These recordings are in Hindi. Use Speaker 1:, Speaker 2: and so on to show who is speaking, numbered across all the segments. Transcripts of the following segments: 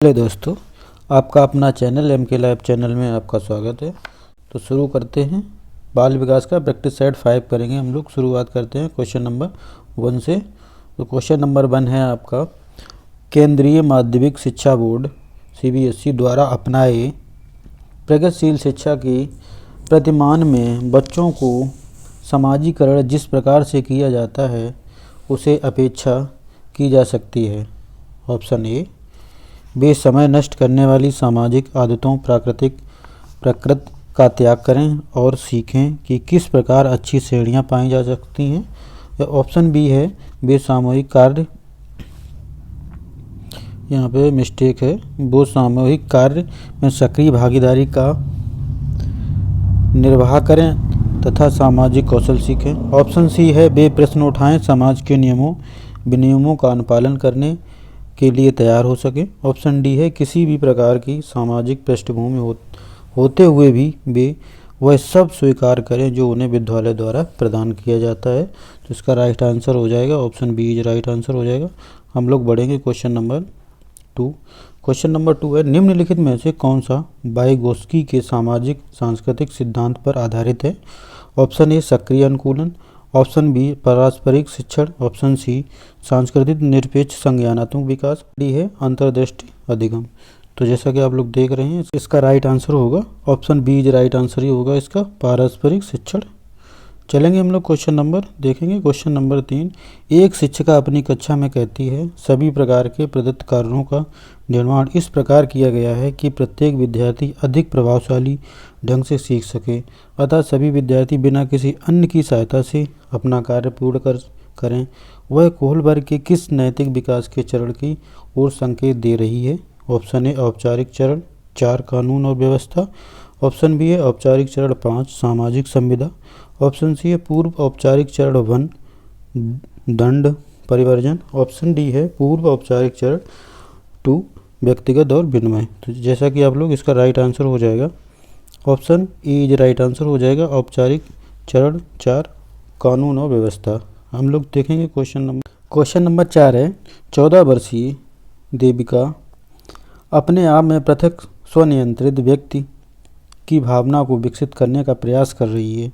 Speaker 1: हेलो दोस्तों, आपका अपना चैनल एम के लैब चैनल में आपका स्वागत है। तो शुरू करते हैं। बाल विकास का प्रैक्टिस सेट 5 करेंगे हम लोग। शुरुआत करते हैं क्वेश्चन नंबर 1 से। तो क्वेश्चन नंबर 1 है आपका, केंद्रीय माध्यमिक शिक्षा बोर्ड CBSE द्वारा अपनाए प्रगतिशील शिक्षा की प्रतिमान में बच्चों को समाजीकरण जिस प्रकार से किया जाता है उसे अपेक्षा की जा सकती है। ऑप्शन ए, वे समय नष्ट करने वाली सामाजिक आदतों प्रकृति का त्याग करें और सीखें कि किस प्रकार अच्छी श्रेणियां पाई जा सकती हैं। या ऑप्शन बी है, वे सामूहिक कार्य, यहाँ पे मिस्टेक है, वो सामूहिक कार्य में सक्रिय भागीदारी का निर्वाह करें तथा सामाजिक कौशल सीखें। ऑप्शन सी है, वे प्रश्न उठाएं, समाज के नियमों विनियमों का अनुपालन करने के लिए तैयार हो सके। ऑप्शन डी है, किसी भी प्रकार की सामाजिक पृष्ठभूमि होते हुए भी वे वह सब स्वीकार करें जो उन्हें विद्यालय द्वारा प्रदान किया जाता है। तो इसका राइट आंसर हो जाएगा option B is right answer हो जाएगा। हम लोग बढ़ेंगे क्वेश्चन नंबर 2। क्वेश्चन नंबर 2 है, निम्नलिखित में से कौन सा वाइगोत्स्की के सामाजिक सांस्कृतिक सिद्धांत पर आधारित है। ऑप्शन ए, सक्रिय अनुकूलन। ऑप्शन बी, पारस्परिक शिक्षण। ऑप्शन सी, सांस्कृतिक निरपेक्ष संज्ञानात्मक विकास। डी है, अंतर्दृष्टि अधिगम। तो जैसा कि आप लोग देख रहे हैं, इसका राइट आंसर होगा option B is right answer ही होगा इसका, पारस्परिक शिक्षण। चलेंगे हम लोग क्वेश्चन नंबर देखेंगे। क्वेश्चन नंबर 3, एक शिक्षिका अपनी कक्षा में कहती है, सभी प्रकार के प्रदत्त कारणों का निर्माण इस प्रकार किया गया है कि प्रत्येक विद्यार्थी अधिक प्रभावशाली ढंग से सीख सके, अतः सभी विद्यार्थी बिना किसी अन्य की सहायता से अपना कार्य पूर्ण करें। वह कोहलबर्ग के किस नैतिक विकास के चरण की ओर संकेत दे रही है। ऑप्शन ए, औपचारिक चरण 4, कानून और व्यवस्था। ऑप्शन बी है, औपचारिक चरण 5, सामाजिक संविदा। ऑप्शन सी है, पूर्व औपचारिक चरण 1, दंड परिवर्जन। ऑप्शन डी है, पूर्व औपचारिक चरण 2, व्यक्तिगत और विनिमय। तो जैसा कि आप लोग, इसका राइट आंसर हो जाएगा option A is right answer हो जाएगा, औपचारिक चरण 4, कानून और व्यवस्था। हम लोग देखेंगे क्वेश्चन नंबर 4 है, 14 वर्षीय देविका अपने आप में पृथक स्वनियंत्रित व्यक्ति की भावना को विकसित करने का प्रयास कर रही है।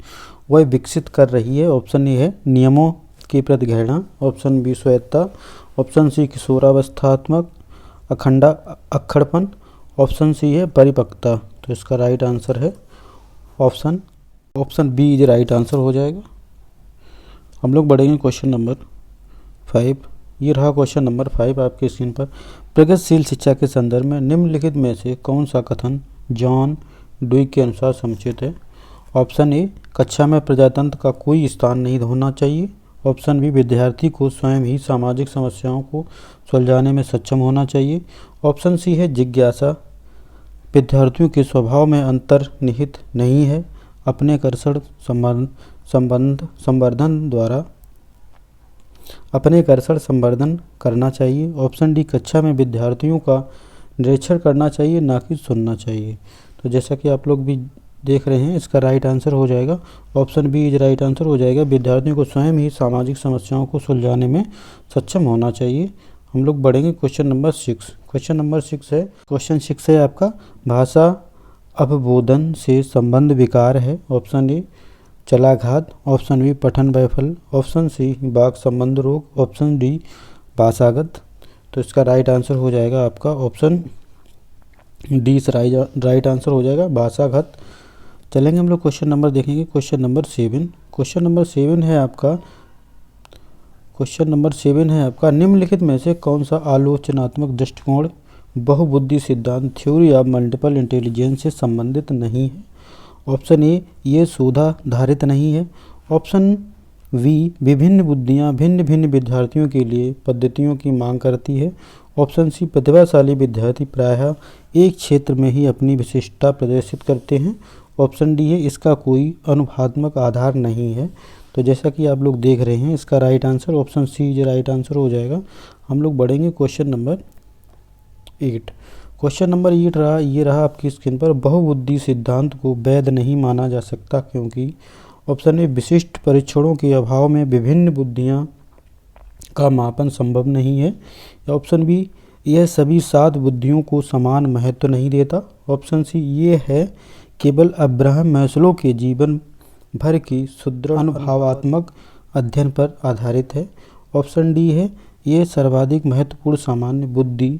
Speaker 1: वह विकसित कर रही है। ऑप्शन ए है, नियमों के प्रति घृणा। ऑप्शन बी, स्वायत्तता। ऑप्शन सी, किशोरावस्थात्मक अक्खड़पन। ऑप्शन सी है, परिपक्वता। तो इसका राइट आंसर है option B is right answer हो जाएगा। हम लोग बढ़ेंगे क्वेश्चन नंबर 5। ये रहा क्वेश्चन नंबर 5 आपके स्क्रीन पर। प्रगतिशील शिक्षा के संदर्भ में निम्नलिखित में से कौन सा कथन जॉन डुई के अनुसार समुचित है। ऑप्शन ए, कक्षा में प्रजातंत्र का कोई स्थान नहीं होना चाहिए। ऑप्शन बी, विद्यार्थी को स्वयं ही सामाजिक समस्याओं को सुलझाने में सक्षम होना चाहिए। ऑप्शन सी है, जिज्ञासा विद्यार्थियों के स्वभाव में अंतर्निहित नहीं है, अपने कौशल संवर्धन करना चाहिए। ऑप्शन डी, कक्षा में विद्यार्थियों का निरीक्षण करना चाहिए, ना कि सुनना चाहिए। तो जैसा कि आप लोग भी देख रहे हैं, इसका राइट आंसर हो जाएगा option B is right answer हो जाएगा, विद्यार्थियों को स्वयं ही सामाजिक समस्याओं को सुलझाने में सक्षम होना चाहिए। हम लोग बढ़ेंगे क्वेश्चन नंबर 6। क्वेश्चन 6 है आपका, भाषा अवबोधन से संबंध विकार है। ऑप्शन ए, चलाघात। ऑप्शन बी, पठन वैफल्य। ऑप्शन सी, वाक संबंध रोग। ऑप्शन डी, भाषागत। तो इसका राइट आंसर हो जाएगा आपका ऑप्शन डी राइट आंसर हो जाएगा, भाषागत। चलेंगे हम लोग क्वेश्चन नंबर देखेंगे। क्वेश्चन नंबर 7 है आपका, निम्नलिखित में से कौन सा आलोचनात्मक दृष्टिकोण बहुबुद्धि सिद्धांत थ्योरी ऑफ मल्टीपल इंटेलिजेंस से संबंधित नहीं है। ऑप्शन ए, ये शोधाधारित नहीं है। ऑप्शन बी, विभिन्न बुद्धियाँ भिन्न भिन्न विद्यार्थियों के लिए पद्धतियों की मांग करती है। ऑप्शन सी, प्रतिभाशाली विद्यार्थी प्रायः एक क्षेत्र में ही अपनी विशिष्टता प्रदर्शित करते हैं। ऑप्शन डी है, इसका कोई अनुभवात्मक आधार नहीं है। तो जैसा कि आप लोग देख रहे हैं, इसका right answer option C is right answer हो जाएगा। हम लोग बढ़ेंगे क्वेश्चन नंबर 8। क्वेश्चन नंबर 8 रहा आपकी स्क्रीन पर, बहुबुद्धि सिद्धांत को वैध नहीं माना जा सकता क्योंकि। ऑप्शन ए, विशिष्ट परीक्षणों के अभाव में विभिन्न बुद्धियाँ का मापन संभव नहीं है। ऑप्शन बी, यह सभी 7 बुद्धियों को समान महत्व नहीं देता। ऑप्शन सी ये है केवल अब्राहम मैस्लो के जीवन भर की सुदृढ़ अनुभवात्मक अध्ययन पर आधारित है। ऑप्शन डी है ये सर्वाधिक महत्वपूर्ण सामान्य बुद्धि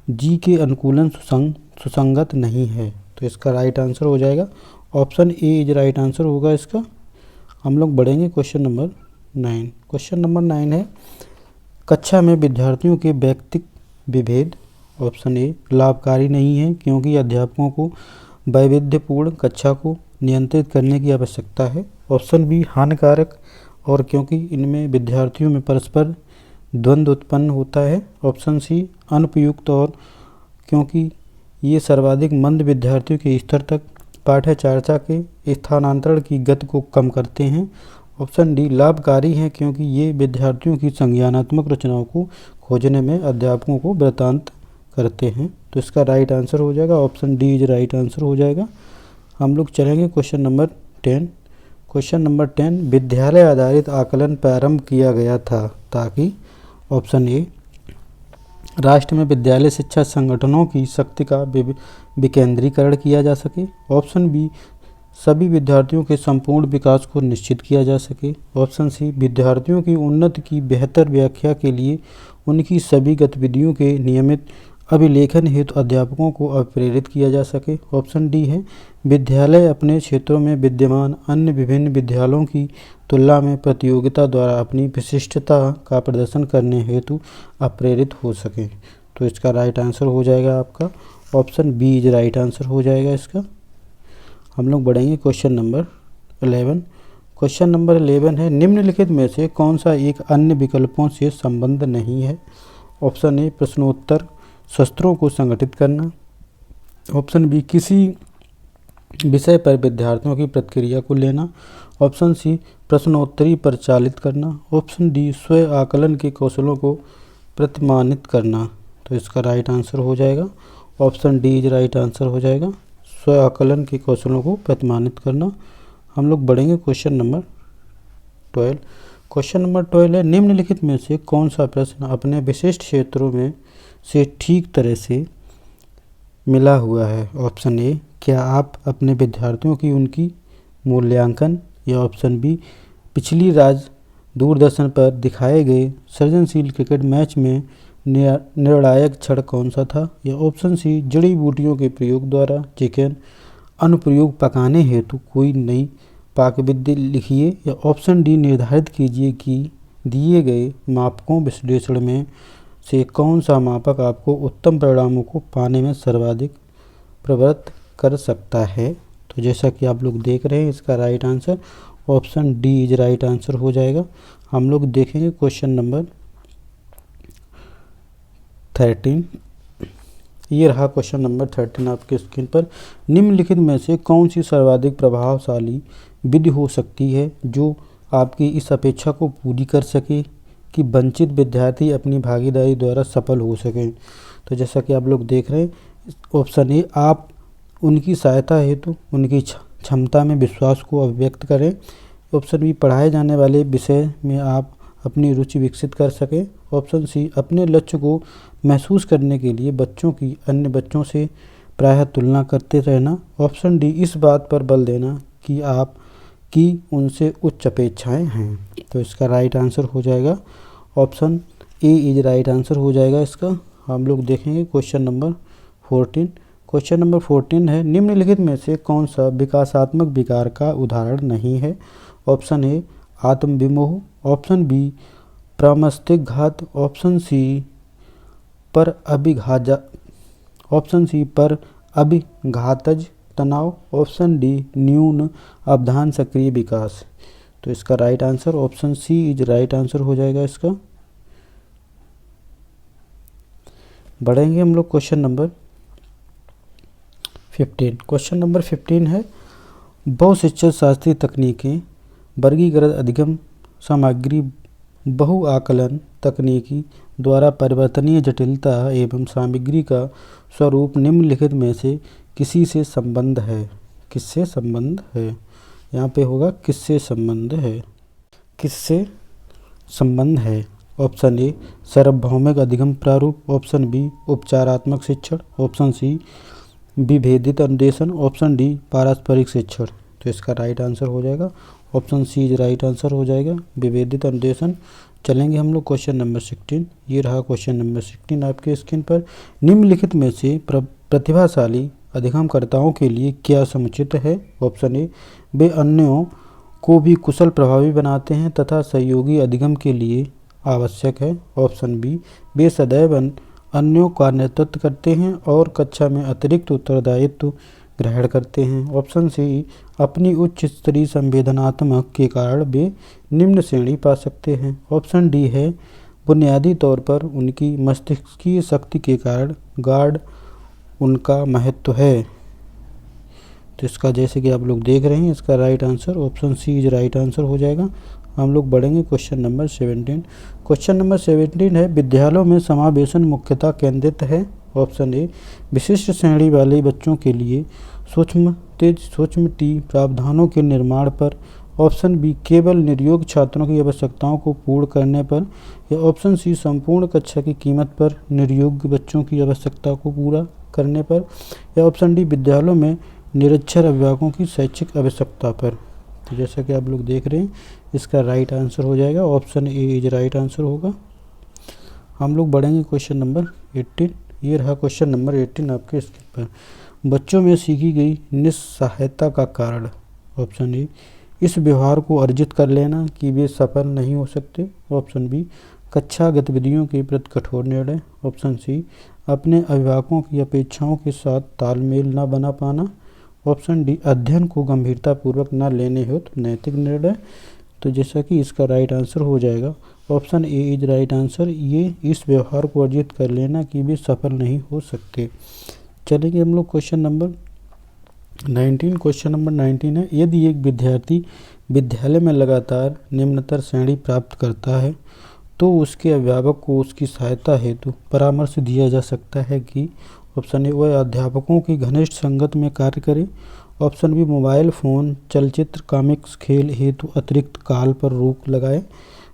Speaker 1: जी के अनुकूलन सुसंगत नहीं है। तो इसका राइट आंसर हो जाएगा option A is right answer होगा इसका। हम लोग बढ़ेंगे क्वेश्चन नंबर 9। क्वेश्चन नंबर 9 है कक्षा में विद्यार्थियों के व्यक्तिक विभेद। ऑप्शन ए लाभकारी नहीं है क्योंकि अध्यापकों को वैविध्यपूर्ण कक्षा को नियंत्रित करने की आवश्यकता है। ऑप्शन बी हानिकारक और क्योंकि इनमें विद्यार्थियों में परस्पर द्वंद्व उत्पन्न होता है। ऑप्शन सी अनुपयुक्त और क्योंकि ये सर्वाधिक मंद विद्यार्थियों के स्तर तक पाठ्य चर्चा के स्थानांतरण की गति को कम करते हैं। ऑप्शन डी लाभकारी हैं क्योंकि ये विद्यार्थियों की संज्ञानात्मक रचनाओं को खोजने में अध्यापकों को वृत्तांत करते हैं। तो इसका राइट आंसर हो जाएगा option D is right answer हो जाएगा। हम लोग चलेंगे क्वेश्चन नंबर 10। क्वेश्चन नंबर 10 विद्यालय आधारित आकलन प्रारंभ किया गया था ताकि ऑप्शन ए राष्ट्र में विद्यालय शिक्षा संगठनों की शक्ति का विकेंद्रीकरण किया जा सके। ऑप्शन बी सभी विद्यार्थियों के संपूर्ण विकास को निश्चित किया जा सके। ऑप्शन सी विद्यार्थियों की उन्नति की बेहतर व्याख्या के लिए उनकी सभी गतिविधियों के नियमित अभिलेखन हेतु अध्यापकों को प्रेरित किया जा सके। ऑप्शन डी है विद्यालय अपने क्षेत्रों में विद्यमान अन्य विभिन्न विद्यालयों की तुलना में प्रतियोगिता द्वारा अपनी विशिष्टता का प्रदर्शन करने हेतु प्रेरित हो सके। तो इसका राइट आंसर हो जाएगा आपका option B is right answer हो जाएगा इसका। हम लोग बढ़ेंगे क्वेश्चन नंबर 11। क्वेश्चन नंबर 11 है निम्नलिखित में से कौन सा एक अन्य विकल्पों से संबंध नहीं है। ऑप्शन ए प्रश्नोत्तर सत्रों को संगठित करना। ऑप्शन बी किसी विषय पर विद्यार्थियों की प्रतिक्रिया को लेना। ऑप्शन सी प्रश्नोत्तरी परिचालित करना। ऑप्शन डी स्व आकलन के कौशलों को प्रतिमानित करना। तो इसका राइट आंसर हो जाएगा option D is right answer हो जाएगा स्व आकलन के कौशलों को प्रतिमानित करना। हम लोग बढ़ेंगे क्वेश्चन नंबर 12। क्वेश्चन नंबर 12 है निम्नलिखित में से कौन सा प्रश्न अपने विशिष्ट क्षेत्रों में से ठीक तरह से मिला हुआ है। ऑप्शन ए क्या आप अपने विद्यार्थियों की उनकी मूल्यांकन। या ऑप्शन बी पिछली दूरदर्शन पर दिखाए गए सृजनशील क्रिकेट मैच में निर्णायक क्षण कौन सा था। या ऑप्शन सी जड़ी बूटियों के प्रयोग द्वारा चिकन अनुप्रयोग पकाने हेतु कोई नई पाकविधि लिखिए। या ऑप्शन डी निर्धारित कीजिए कि दिए गए मापकों विश्लेषण में से कौन सा मापक आपको उत्तम परिणामों को पाने में सर्वाधिक प्रवृत्त कर सकता है। तो जैसा कि आप लोग देख रहे हैं इसका right answer option D is right answer हो जाएगा। हम लोग देखेंगे क्वेश्चन नंबर 13। ये रहा क्वेश्चन नंबर 13 आपके स्क्रीन पर। निम्नलिखित में से कौन सी सर्वाधिक प्रभावशाली विधि हो सकती है जो आपकी इस अपेक्षा को पूरी कर सके कि वंचित विद्यार्थी अपनी भागीदारी द्वारा सफल हो सकें। तो जैसा कि आप लोग देख रहे हैं ऑप्शन ए आप उनकी सहायता हेतु उनकी क्षमता में विश्वास को अभिव्यक्त करें। ऑप्शन बी पढ़ाए जाने वाले विषय में आप अपनी रुचि विकसित कर सकें। ऑप्शन सी अपने लक्ष्य को महसूस करने के लिए बच्चों की अन्य बच्चों से प्रायः तुलना करते रहना। ऑप्शन डी इस बात पर बल देना कि आप की उनसे उच्च अपेक्षाएं हैं। तो इसका राइट आंसर हो जाएगा option A is right answer हो जाएगा इसका। हम लोग देखेंगे क्वेश्चन नंबर 14। क्वेश्चन नंबर 14 है निम्नलिखित में से कौन सा विकासात्मक विकार का उदाहरण नहीं है। ऑप्शन ए आत्मविमोह। ऑप्शन बी प्रमस्तिघात। ऑप्शन सी पर अभिघातज तनाव। ऑप्शन डी न्यून अवधान सक्रिय विकास। तो इसका right answer option C is right answer हो जाएगा इसका। बढ़ेंगे हम लोग क्वेश्चन नंबर 15। क्वेश्चन नंबर 15 है बहुशिक्षण शास्त्रीय तकनीकें वर्गीकृत अधिगम सामग्री बहु आकलन तकनीकी द्वारा परिवर्तनीय जटिलता एवं सामग्री का स्वरूप निम्नलिखित में से किसी से संबंध है। किससे संबंध है यहाँ पे होगा किससे संबंध है। किससे संबंध है। ऑप्शन ए सार्वभौमिक अधिगम प्रारूप, ऑप्शन बी उपचारात्मक शिक्षण, ऑप्शन सी विभेदित अनुदेशन, ऑप्शन डी पारस्परिक शिक्षण। तो इसका राइट आंसर हो जाएगा option C is right answer हो जाएगा, विभेदित अनुदेशन। चलेंगे हम लोग क्वेश्चन नंबर 16। ये रहा क्वेश्चन नंबर 16 आपके स्क्रीन पर। निम्नलिखित में से प्रतिभाशाली अधिगमकर्ताओं के लिए क्या समुचित है? ऑप्शन ए वे अन्यों को भी कुशल प्रभावी बनाते हैं तथा सहयोगी अधिगम के लिए आवश्यक है। ऑप्शन बी वे सदैव अन्यों का नेतृत्व करते हैं और कक्षा में अतिरिक्त उत्तरदायित्व ग्रहण करते हैं। ऑप्शन सी अपनी उच्च स्तरीय संवेदनात्मक के कारण वे निम्न श्रेणी पा सकते हैं। ऑप्शन डी है बुनियादी तौर पर उनकी मस्तिष्कीय शक्ति के कारण गार्ड उनका महत्व है। तो इसका जैसे कि आप लोग देख रहे हैं इसका right answer option C is right answer हो जाएगा। हम लोग बढ़ेंगे क्वेश्चन नंबर 17। क्वेश्चन नंबर 17 है विद्यालयों में समावेशन मुख्यतः केंद्रित है। ऑप्शन ए विशिष्ट श्रेणी वाले बच्चों के लिए सूक्ष्म टी प्रावधानों के निर्माण पर, ऑप्शन बी केवल निर्योग्य छात्रों की आवश्यकताओं को पूर्ण करने पर, या ऑप्शन सी संपूर्ण कक्षा की कीमत पर निर्योग्य बच्चों की आवश्यकता को पूरा करने पर, या ऑप्शन डी विद्यालयों में निरक्षर अभिभावकों की शैक्षिक आवश्यकता पर। तो जैसा कि आप लोग देख रहे हैं इसका राइट आंसर हो जाएगा option A is right answer होगा। हम लोग बढ़ेंगे क्वेश्चन नंबर 18। ये रहा क्वेश्चन नंबर 18 आपके स्क्रीन पर। बच्चों में सीखी गई निस्सहायता का कारण। ऑप्शन ए इस व्यवहार को अर्जित कर लेना कि वे सफल नहीं हो सकते। ऑप्शन बी कक्षा गतिविधियों के प्रति कठोर निर्णय। ऑप्शन सी अपने अभिभावकों की अपेक्षाओं के साथ तालमेल न बना पाना। ऑप्शन डी अध्ययन को गंभीरतापूर्वक न लेने हेतु नैतिक निर्णय। तो जैसा कि इसका राइट आंसर हो जाएगा option A is right answer, ये इस व्यवहार को अर्जित कर लेना कि वे सफल नहीं हो सकते। चलेंगे हम लोग क्वेश्चन नंबर 19। क्वेश्चन नंबर 19 है यदि एक विद्यार्थी विद्यालय में लगातार निम्नतर श्रेणी प्राप्त करता है तो उसके अभिभावक को उसकी सहायता हेतु परामर्श दिया जा सकता है कि ऑप्शन ए वह अध्यापकों की घनिष्ठ संगत में कार्य करे। ऑप्शन बी मोबाइल फ़ोन चलचित्र कॉमिक्स खेल हेतु अतिरिक्त काल पर रोक लगाए,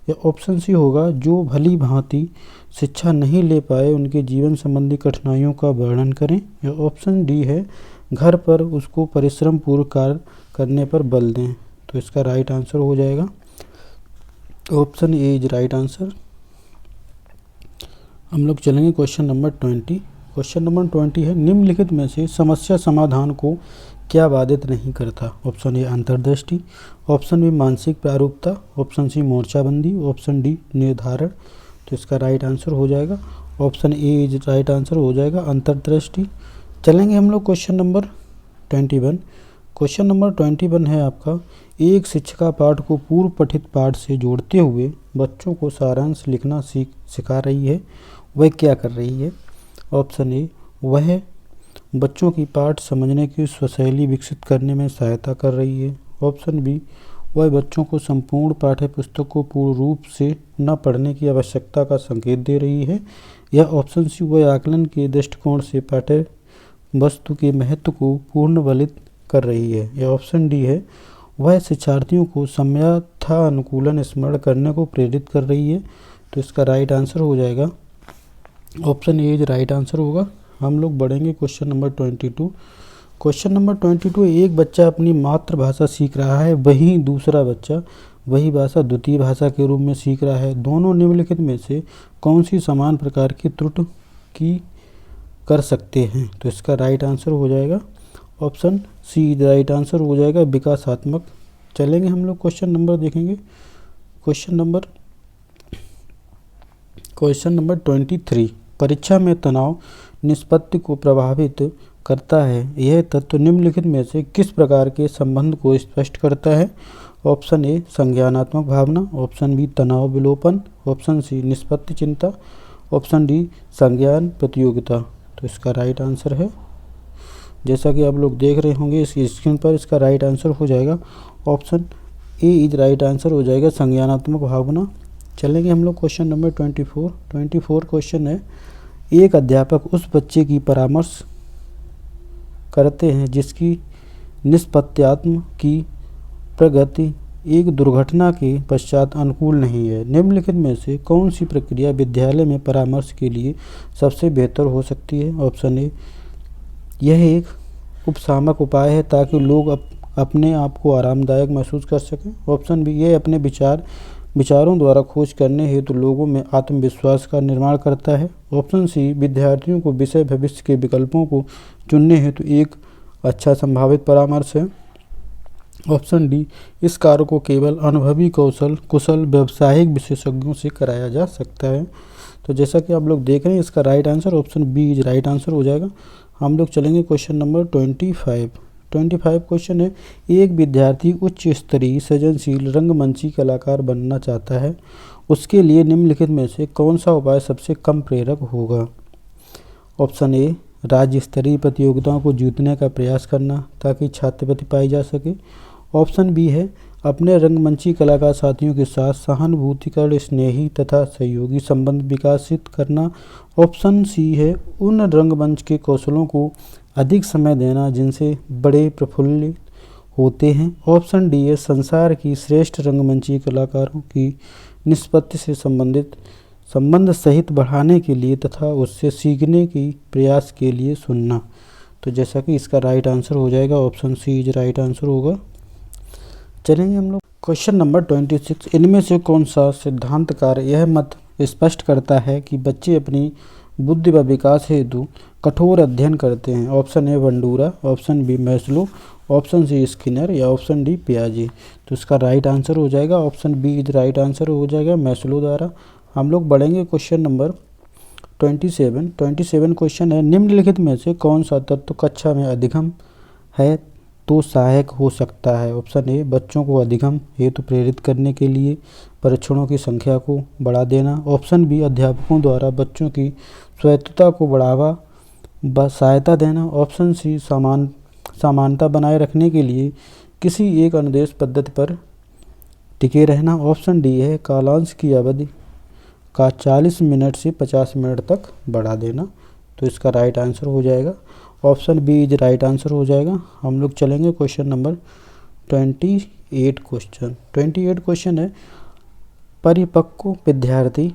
Speaker 1: या ऑप्शन सी होगा जो भली भांति शिक्षा नहीं ले पाए उनके जीवन संबंधी कठिनाइयों का वर्णन करें, या ऑप्शन डी है घर पर उसको परिश्रम पूर्वक कार्य करने पर बल दें। तो इसका राइट आंसर हो जाएगा option A is right answer. हम लोग चलेंगे क्वेश्चन नंबर 20। क्वेश्चन नंबर 20 है निम्नलिखित में से समस्या समाधान को क्या बाधित नहीं करता? ऑप्शन ए अंतर्दृष्टि, ऑप्शन बी मानसिक प्रारूपता, ऑप्शन सी मोर्चाबंदी, ऑप्शन डी निर्धारण। तो इसका राइट आंसर हो जाएगा option A is right answer हो जाएगा अंतर्दृष्टि। चलेंगे हम लोग क्वेश्चन नंबर 21। क्वेश्चन नंबर 21 है आपका एक शिक्षिका पाठ को पूर्व पठित पाठ से जोड़ते हुए बच्चों को सारांश लिखना सिखा रही है, वह क्या कर रही है? ऑप्शन ए वह बच्चों की पाठ समझने की स्वशैली विकसित करने में सहायता कर रही है। ऑप्शन बी वह बच्चों को संपूर्ण पाठ्य पुस्तक को पूर्ण रूप से न पढ़ने की आवश्यकता का संकेत दे रही है, या ऑप्शन सी वह आकलन के दृष्टिकोण से पाठ्य वस्तु के महत्व को पूर्ण बलित कर रही है, या ऑप्शन डी है वह शिक्षार्थियों को समयाथा अनुकूलन स्मरण करने को प्रेरित कर रही है। तो इसका राइट आंसर हो जाएगा option A is right answer होगा। हम लोग बढ़ेंगे क्वेश्चन नंबर 22। क्वेश्चन नंबर 22 एक बच्चा अपनी मातृभाषा सीख रहा है, वहीं दूसरा बच्चा वही भाषा द्वितीय भाषा के रूप में सीख रहा है। दोनों निम्नलिखित में से कौन सी समान प्रकार की त्रुटि की कर सकते हैं? तो इसका राइट आंसर हो जाएगा ऑप्शन सी राइट आंसर हो जाएगा विकासात्मक। चलेंगे हम लोग क्वेश्चन नंबर देखेंगे क्वेश्चन नंबर 23। परीक्षा में तनाव निष्पत्ति को प्रभावित करता है, यह तत्व निम्नलिखित में से किस प्रकार के संबंध को स्पष्ट करता है? ऑप्शन ए संज्ञानात्मक भावना, ऑप्शन बी तनाव विलोपन, ऑप्शन सी निष्पत्ति चिंता, ऑप्शन डी संज्ञान प्रतियोगिता। तो इसका राइट आंसर है जैसा कि आप लोग देख रहे होंगे इस स्क्रीन पर, इसका राइट आंसर हो जाएगा option A is right answer हो जाएगा संज्ञानात्मक भावना। चलेंगे हम लोग क्वेश्चन नंबर 24 क्वेश्चन है एक अध्यापक उस बच्चे की परामर्श करते हैं जिसकी निष्पत्त्यात्म की प्रगति एक दुर्घटना के पश्चात अनुकूल नहीं है। निम्नलिखित में से कौन सी प्रक्रिया विद्यालय में परामर्श के लिए सबसे बेहतर हो सकती है? ऑप्शन ए, यह एक उपशामक उपाय है ताकि लोग अपने आप को आरामदायक महसूस कर सकें। ऑप्शन बी, यह अपने विचारों द्वारा खोज करने हेतु लोगों में आत्मविश्वास का निर्माण करता है। ऑप्शन सी, विद्यार्थियों को विषय भविष्य के विकल्पों को चुनने हेतु एक अच्छा संभावित परामर्श है। ऑप्शन डी, इस कार्य को केवल अनुभवी कुशल व्यावसायिक विशेषज्ञों से कराया जा सकता है। तो जैसा कि आप लोग देख रहे हैं, इसका right answer option B is right answer हो जाएगा। हम लोग चलेंगे क्वेश्चन नंबर 25 क्वेश्चन है, एक विद्यार्थी उच्च स्तरीय सृजनशील रंगमंची कलाकार बनना चाहता है, उसके लिए निम्नलिखित में से कौन सा उपाय सबसे कम प्रेरक होगा? ऑप्शन ए, राज्य स्तरीय प्रतियोगिताओं को जीतने का प्रयास करना ताकि छात्रवृत्ति पाई जा सके। ऑप्शन बी है, अपने रंगमंची कलाकार साथियों के साथ सहानुभूतिकर स्नेही तथा सहयोगी संबंध विकसित करना। ऑप्शन सी है, उन रंगमंच के कौशलों को अधिक समय देना जिनसे बड़े प्रफुल्लित होते हैं। ऑप्शन डी है, संसार की श्रेष्ठ रंगमंची कलाकारों की निष्पत्ति से संबंध सहित बढ़ाने के लिए तथा उससे सीखने की प्रयास के लिए सुनना। तो जैसा कि इसका राइट आंसर हो जाएगा option C is right answer होगा। चलेंगे हम लोग क्वेश्चन नंबर 26, इनमें से कौन सा सिद्धांत कार्य यह मत स्पष्ट करता है कि बच्चे अपनी बुद्धि व विकास हेतु कठोर अध्ययन करते हैं? Option A, Bandura, option B, Maslow, option C, Skinner या ऑप्शन डी, पियाजे। तो इसका राइट आंसर हो जाएगा option B is right answer हो जाएगा, मैस्लो द्वारा। हम लोग बढ़ेंगे क्वेश्चन नंबर 27 क्वेश्चन है, निम्नलिखित में से कौन सा तत्व कक्षा में अधिगम है तो सहायक हो सकता है? ऑप्शन ए, बच्चों को अधिगम हेतु प्रेरित करने के लिए परीक्षणों की संख्या को बढ़ा देना। ऑप्शन बी, अध्यापकों द्वारा बच्चों की स्वायत्तता को बढ़ावा सहायता देना। ऑप्शन सी, समानता बनाए रखने के लिए किसी एक अनुदेश पद्धति पर टिके रहना। ऑप्शन डी है, कालांश की अवधि का 40 मिनट से 50 मिनट तक बढ़ा देना। तो इसका राइट आंसर हो जाएगा option B is right answer हो जाएगा। हम लोग चलेंगे क्वेश्चन नंबर 28 क्वेश्चन है, परिपक्व विद्यार्थी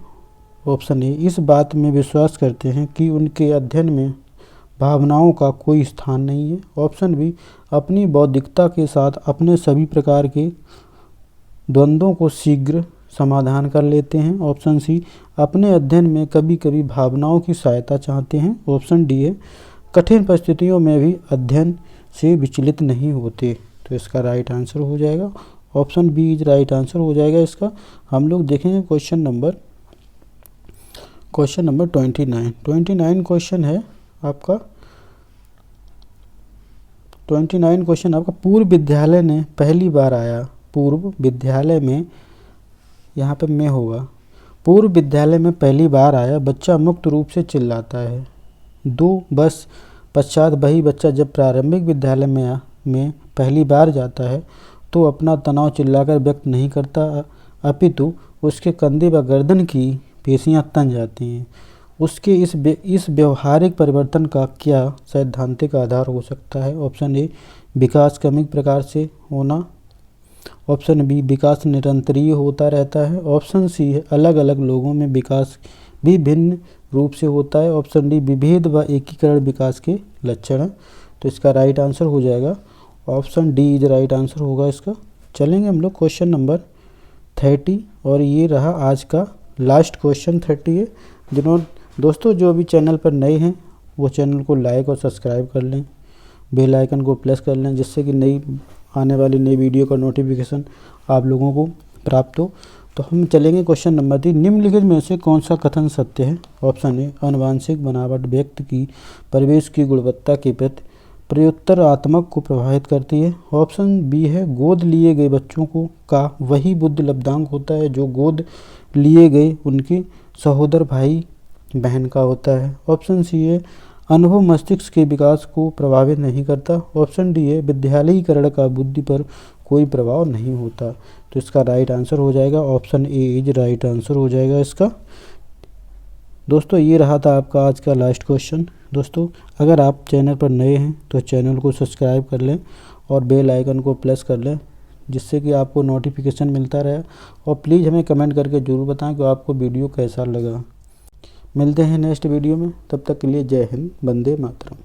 Speaker 1: ऑप्शन ए, इस बात में विश्वास करते हैं कि उनके अध्ययन में भावनाओं का कोई स्थान नहीं है। ऑप्शन बी, अपनी बौद्धिकता के साथ अपने सभी प्रकार के द्वंद्वों को शीघ्र समाधान कर लेते हैं। ऑप्शन सी, अपने अध्ययन में कभी कभी भावनाओं की सहायता चाहते हैं। ऑप्शन डी है, कठिन परिस्थितियों में भी अध्ययन से विचलित नहीं होते। तो इसका राइट आंसर हो जाएगा option B is right answer हो जाएगा इसका। हम लोग देखेंगे क्वेश्चन नंबर 29 क्वेश्चन है आपका 29 क्वेश्चन आपका, पूर्व विद्यालय में पहली बार आया, पूर्व विद्यालय में यहाँ पे मैं होगा, पूर्व विद्यालय में पहली बार आया बच्चा मुक्त रूप से चिल्लाता है। 2 बस पश्चात वही बच्चा जब प्रारंभिक विद्यालय में पहली बार जाता है तो अपना तनाव चिल्लाकर व्यक्त नहीं करता, अपितु उसके कंधे व गर्दन की पेशियां तन जाती हैं। उसके इस व्यवहारिक परिवर्तन का क्या सैद्धांतिक आधार हो सकता है? ऑप्शन ए, विकास क्रमिक प्रकार से होना। ऑप्शन बी, विकास निरंतरीय होता रहता है। ऑप्शन सी है, अलग अलग लोगों में विकास भी भिन्न रूप से होता है। ऑप्शन डी, विभेद व एकीकरण विकास के लक्षण हैं। तो इसका राइट आंसर हो जाएगा option D is right answer होगा इसका। चलेंगे हम लोग क्वेश्चन नंबर 30 और ये रहा आज का लास्ट क्वेश्चन 30 है। दोस्तों जो भी चैनल पर नए हैं वो चैनल को लाइक और सब्सक्राइब कर लें, बेल आइकन को प्रेस कर लें जिससे कि आने वाली नई वीडियो का नोटिफिकेशन आप लोगों को प्राप्त हो। तो हम चलेंगे क्वेश्चन नंबर 3, निम्नलिखित में से कौन सा कथन सत्य है? ऑप्शन ए, आनुवांशिक बनावट व्यक्ति की परिवेश की गुणवत्ता के प्रति प्रत्युत्तरात्मक को प्रभावित करती है। ऑप्शन बी है, गोद लिए गए बच्चों का वही बुद्धि लब्धांक होता है जो गोद लिए गए उनके सहोदर भाई बहन का होता है। ऑप्शन सी है, अनुभव मस्तिष्क के विकास को प्रभावित नहीं करता। ऑप्शन डी है, विद्यालयीकरण का बुद्धि पर कोई प्रभाव नहीं होता। तो इसका राइट आंसर हो जाएगा option A is right answer हो जाएगा इसका। दोस्तों ये रहा था आपका आज का लास्ट क्वेश्चन। दोस्तों अगर आप चैनल पर नए हैं तो चैनल को सब्सक्राइब कर लें और बेल आइकन को प्रेस कर लें जिससे कि आपको नोटिफिकेशन मिलता रहे। और प्लीज़ हमें कमेंट करके ज़रूर बताएं कि आपको वीडियो कैसा लगा। मिलते हैं नेक्स्ट वीडियो में, तब तक के लिए जय हिंद, वंदे मातरम।